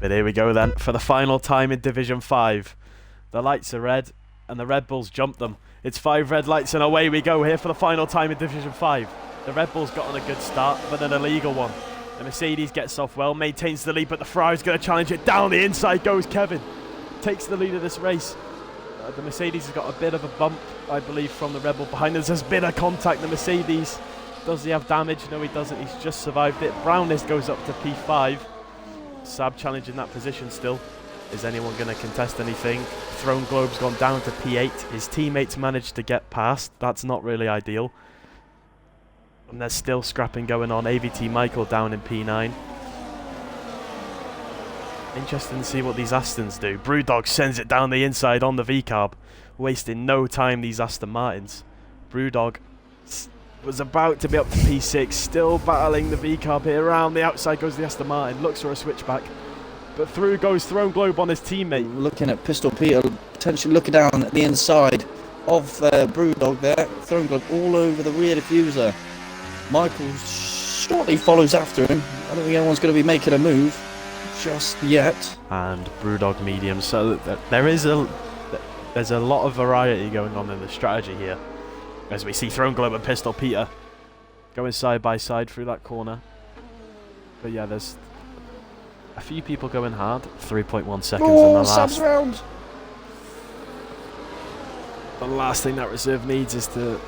But here we go then, for the final time in Division 5. The lights are red, and the Red Bulls jump them. It's 5 red lights, and away we go here for the final time in Division 5. The Red Bulls got on a good start, but an illegal one. The Mercedes gets off well, maintains the lead, but the Ferrari's going to challenge it. Down the inside goes Kevin. Takes the lead of this race. The Mercedes has got a bit of a bump, I believe, from the Red Bull behind us. There's been a contact. The Mercedes, does he have damage? No, he doesn't. He's just survived it. Brownlist goes up to P5. Sab challenging that position still. Is anyone going to contest anything? Throne Globe's gone down to P8. His teammates managed to get past. That's not really ideal. And there's still scrapping going on. AVT Michael down in P9. Interesting to see what these Astons do. Brewdog sends it down the inside on the V-carb. Wasting no time, these Aston Martins. Brewdog was about to be up to P6. Still battling the V-carb here. Around the outside goes the Aston Martin. Looks for a switchback. But through goes Throne Globe on his teammate. Looking at Pistol Peter, potentially looking down at the inside of Brewdog there. Throne Globe all over the rear diffuser. Michael shortly follows after him. I don't think anyone's going to be making a move just yet. And Brewdog medium. So there's a lot of variety going on in the strategy here. As we see Throne Globe and Pistol Peter going side by side through that corner. But yeah, there's a few people going hard. 3.1 seconds in the last. Round. The last thing that reserve needs is to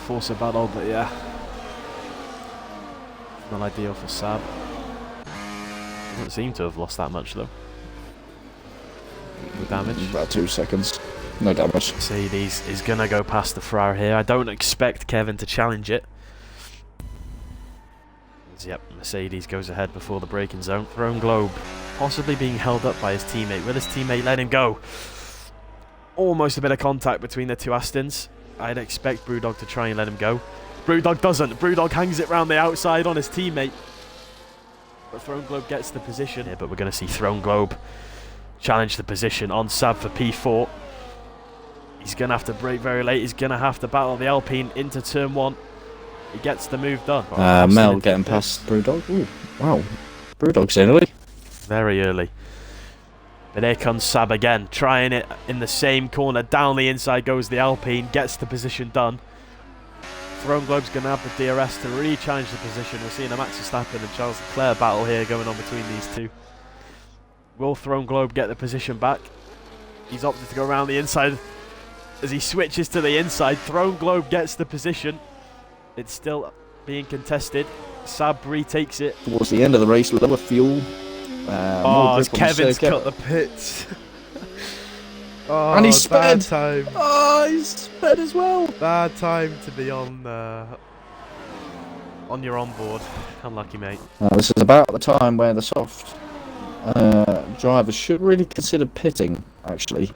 force a battle, but yeah. Not ideal for Sab. Doesn't seem to have lost that much though. No damage. About 2 seconds. No damage. Mercedes is going to go past the Ferrari here. I don't expect Kevin to challenge it. Yep, Mercedes goes ahead before the braking zone. Throne Globe possibly being held up by his teammate. Will his teammate let him go? Almost a bit of contact between the two Astons. I'd expect Brewdog to try and let him go. Brewdog doesn't. Brewdog hangs it round the outside on his teammate. But Throne Globe gets the position. Yeah, but we're going to see Throne Globe challenge the position on Sab for P4. He's going to have to brake very late. He's going to have to battle the Alpine into turn 1. He gets the move done. Mel getting past Brewdog. Ooh, wow. Brewdog's in early. Very early. But here comes Sab again, trying it in the same corner. Down the inside goes the Alpine, gets the position done. Throne Globe's going to have the DRS to really challenge the position. We're seeing a Max Verstappen and Charles Leclerc battle here going on between these two. Will Throne Globe get the position back? He's opted to go around the inside. As he switches to the inside, Throne Globe gets the position. It's still being contested. Sab retakes it. Towards the end of the race, lower fuel. As Kevin's cut the pits. And he's sped. Time. Oh, he's sped as well. Bad time to be on your onboard. Unlucky, mate. This is about the time where the soft drivers should really consider pitting, actually.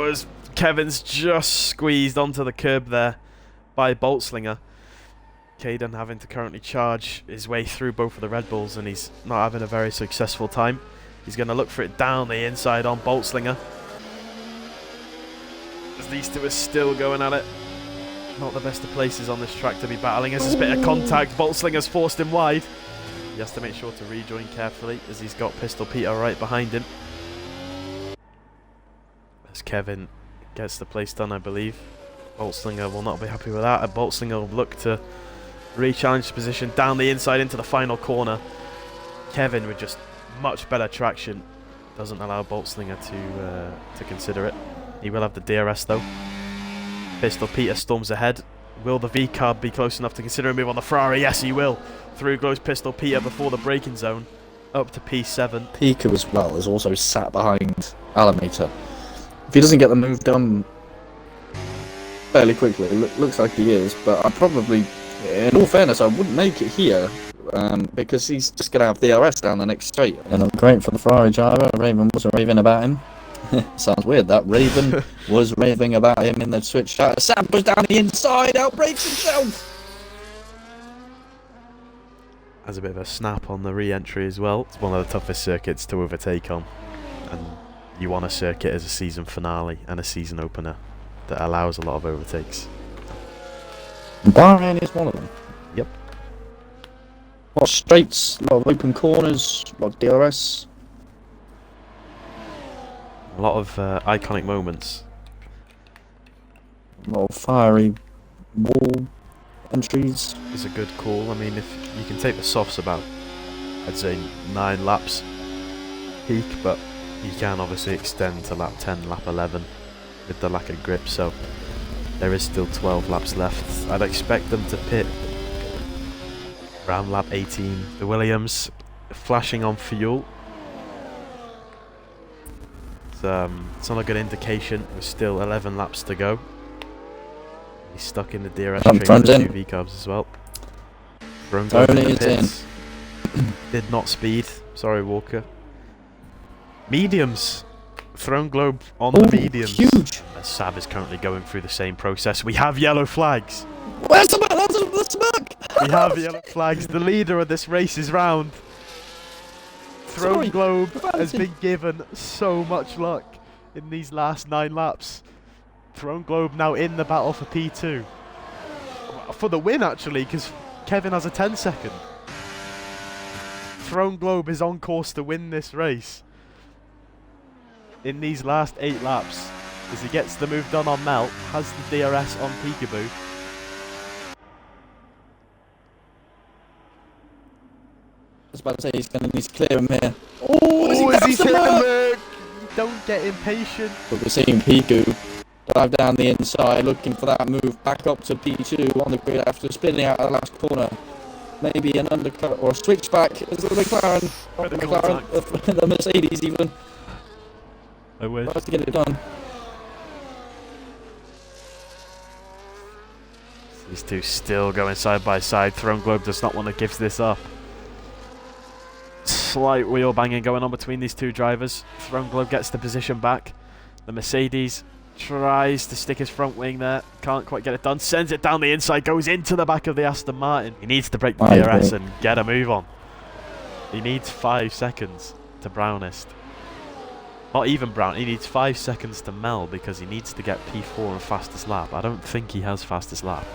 As Kevin's just squeezed onto the curb there by Boltslinger. Caden having to currently charge his way through both of the Red Bulls, and he's not having a very successful time. He's going to look for it down the inside on Boltslinger. As these two are still going at it. Not the best of places on this track to be battling. As there's a bit of contact, Boltslinger's forced him wide. He has to make sure to rejoin carefully as he's got Pistol Peter right behind him. As Kevin gets the place done, I believe. Boltslinger will not be happy with that. Boltslinger will look to re-challenge the position down the inside into the final corner. Kevin with just much better traction doesn't allow Boltslinger to consider it. He will have the DRS though. Pistol Peter storms ahead. Will the V-carb be close enough to consider a move on the Ferrari? Yes, he will. Through goes Pistol Peter before the braking zone. Up to P7. Pika as well is also sat behind Alameter. If he doesn't get the move done fairly quickly, it looks like he is, but I probably, in all fairness, I wouldn't make it here because he's just going to have DRS down the next straight. And great for the Ferrari driver. Raven was raving about him. Sounds weird that Raven was raving about him in the switch. Sam goes down the inside, outbreaks himself. Has a bit of a snap on the re-entry as well. It's one of the toughest circuits to overtake on, and you want a circuit as a season finale and a season opener that allows a lot of overtakes. Bahrain is one of them. Yep. A lot of straights, a lot of open corners, a lot of DRS. A lot of iconic moments. A lot of fiery wall entries. Is a good call. I mean, if you can take the softs about, I'd say 9 laps peak, but you can obviously extend to lap 10, lap 11 with the lack of grip, so there is still 12 laps left. I'd expect them to pit around lap 18. The Williams flashing on fuel. It's not a good indication. There's still 11 laps to go. He's stuck in the DRS train with the 2 V-carbs as well. Throne Globe in the pits. Did not speed. Sorry, Walker. Mediums. Throne Globe on the mediums. Huge. Sab is currently going through the same process. We have yellow flags. Where's the back? That's the back. We have yellow flags. The leader of this race is round. Throne Globe has been given so much luck in these last 9 laps. Throne Globe now in the battle for P2. For the win, actually, because Kevin has a 10-second. Throne Globe is on course to win this race in these last 8 laps, as he gets the move done on Mel, has the DRS on Peekaboo. I was about to say he's going to need to clear him here. Oh, is he clear? Don't get impatient. But we're seeing Piku dive down the inside, looking for that move back up to P2 on the grid after spinning out of the last corner. Maybe an undercut or a switchback as the McLaren, the Mercedes even. I wish. Tries to get it done. These two still going side by side. Throne Globe does not want to give this up. Slight wheel banging going on between these two drivers. Throne Globe gets the position back. The Mercedes tries to stick his front wing there. Can't quite get it done. Sends it down the inside. Goes into the back of the Aston Martin. He needs to break the DRS and get a move on. He needs 5 seconds to Brownest. Not even Brown. He needs 5 seconds to Mel because he needs to get P4 and fastest lap. I don't think he has fastest lap.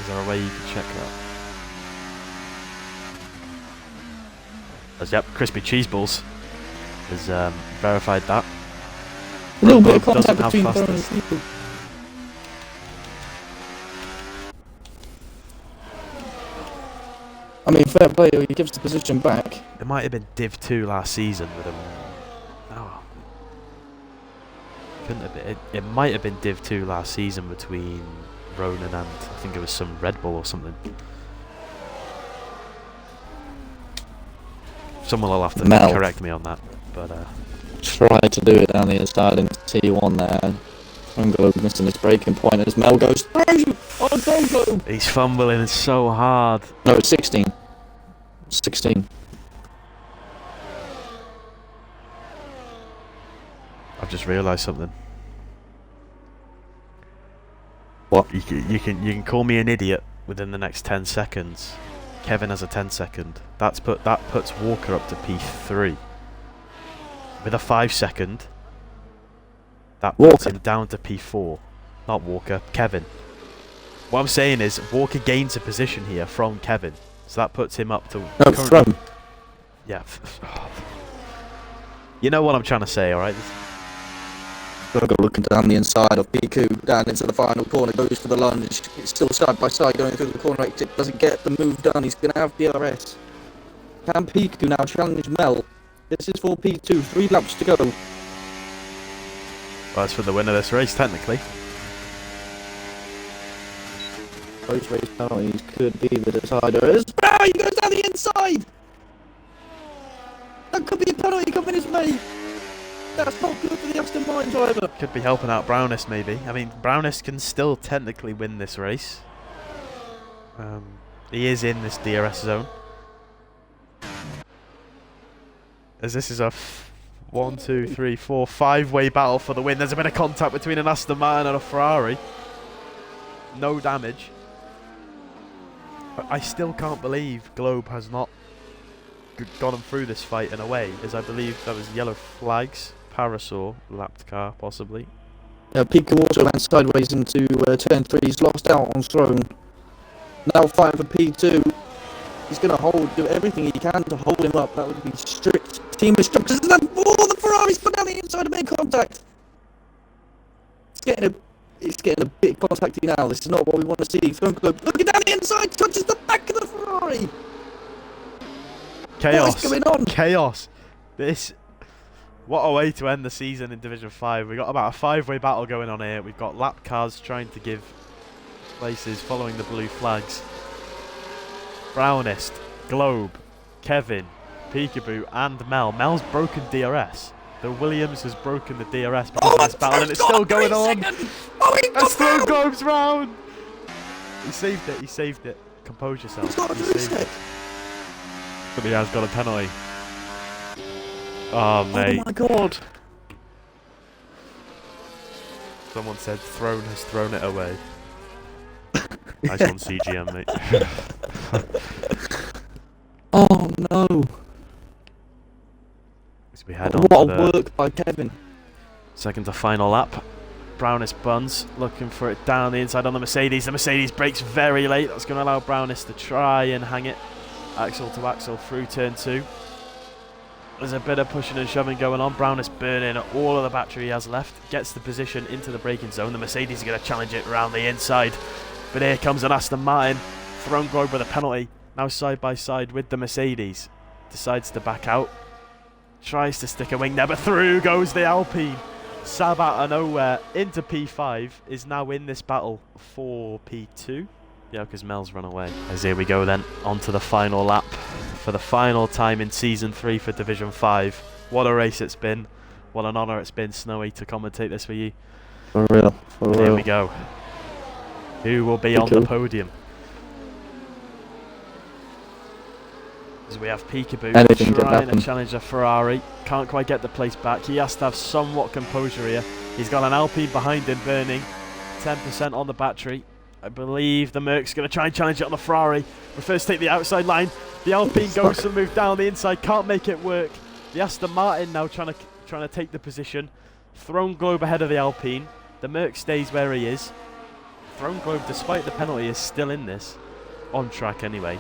Is there a way you can check that? Yep, Crispy Cheese Balls has verified that. A little bit of contact between those people. I mean, fair play, he gives the position back. It might have been Div 2 last season with him. No. Couldn't have been. It might have been Div 2 last season between Ronan and I think it was some Red Bull or something. Someone will have to correct me on that, but tried to do it down the inside in T1 there. Throne Globe missing his braking point as Mel goes through on Throne Globe. He's fumbling so hard. No, it's 16. 16. I've just realised something. What? You can call me an idiot within the next 10 seconds. Kevin has a 10-second. That puts Walker up to P3. With a 5-second, that puts him down to P4. Not Walker, Kevin. What I'm saying is Walker gains a position here from Kevin, so that puts him up to. No, from. Yeah. You know what I'm trying to say, all right? Go looking down the inside of Piku, down into the final corner, goes for the lunge. It's still side by side going through the corner exit, doesn't get the move done. He's going to have DRS. Can Piku now challenge Mel? This is for P2, 3 laps to go. Well, that's for the win of this race, technically. Those race penalties could be the deciders. Ah, he goes down the inside! That could be a penalty coming his way. That's not good for the Aston Martin driver. Could be helping out Brownest, maybe. I mean, Brownest can still technically win this race. He is in this DRS zone. As this is a 1, 2, 3, 4, 5-way battle for the win. There's a bit of contact between an Aston Martin and a Ferrari. No damage. But I still can't believe Globe has not gone through this fight in a way, as I believe that was yellow flags, parasol, lapped car possibly. Piku also ran sideways into turn 3. He's lost out on Throne. now fighting for P2. He's going to do everything he can to hold him up. That would be strict team instructions. And then, the Ferrari's put down the inside of contact. It's getting a bit contacty now. This is not what we want to see. Looking down the inside, touches the back of the Ferrari. Chaos. What is going on? Chaos. What a way to end the season in Division 5. We've got about a 5-way battle going on here. We've got lap cars trying to give places following the blue flags. Brownist, Globe, Kevin, Peekaboo and Mel. Mel's broken DRS. The Williams has broken the DRS because of this battle and it's still going on. Let's throw Globe's round. He saved it. Compose yourself. He saved it. But he has got a penalty. Oh, mate. Oh my god. Someone said Throne has thrown it away. Nice one, CGM, mate. Oh no. As we head on What to a the work by Kevin. second to final lap. Brownist Buns looking for it down the inside on the Mercedes. The Mercedes brakes very late. That's going to allow Brownist to try and hang it. Axle to axle through turn 2. There's a bit of pushing and shoving going on. Brownist burning all of the battery he has left. Gets the position into the braking zone. The Mercedes is going to challenge it around the inside. But here comes an Aston Martin. Thrown Globe with a penalty. Now side by side with the Mercedes. Decides to back out. Tries to stick a wing there, but through goes the Alpine. Sab out of nowhere into P5 is now in this battle for P2. Yeah, because Mel's run away. As here we go then, on to the final lap for the final time in Season 3 for Division 5. What a race it's been. What an honour it's been, Snowy, to commentate this for you. For real. Here we go. Who will be on the podium? As we have Peekaboo trying to challenge a Ferrari. Can't quite get the place back. He has to have somewhat composure here. He's got an Alpine behind him burning. 10% on the battery. I believe the Merc's going to try and challenge it on the Ferrari. Prefers to take the outside line. The Alpine goes to move down the inside. Can't make it work. The Aston Martin now trying to take the position. Thrown Globe ahead of the Alpine. The Merc stays where he is. Thrown Globe, despite the penalty, is still in this. On track anyway.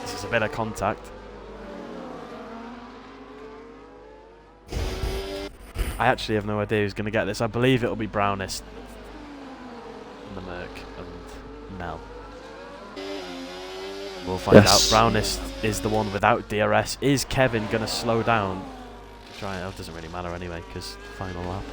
This is a bit of contact. I actually have no idea who's going to get this. I believe it'll be Brownist and the Merc and Mel. We'll find out. Brownist is the one without DRS. Is Kevin going to slow down? It doesn't really matter anyway because final lap.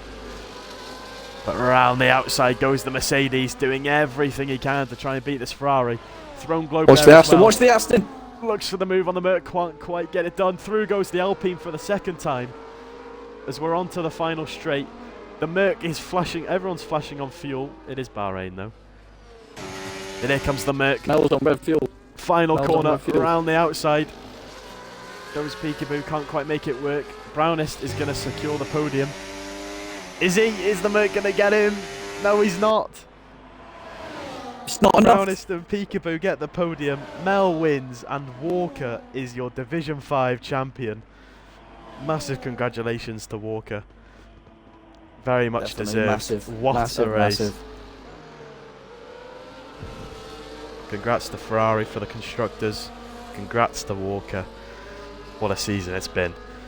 But around the outside goes the Mercedes, doing everything he can to try and beat this Ferrari. Thrown Globe. Watch the Aston. Watch the Aston. Looks for the move on the Merc, can't quite get it done. Through goes the Alpine for the second time. As we're on to the final straight. The Merc is flashing, everyone's flashing on fuel. It is Bahrain though. And here comes the Merc. Mel's on red fuel. Final corner, around the outside. Goes Peekaboo, can't quite make it work. Brownist is going to secure the podium. Is he? Is the Merc going to get him? No, he's not. It's not enough. Brownist and Peekaboo get the podium. Mel wins, and Walker is your Division 5 champion. Massive congratulations to Walker. Very much deserved. Massive. What massive, a race. Massive. Congrats to Ferrari for the constructors. Congrats to Walker. What a season it's been.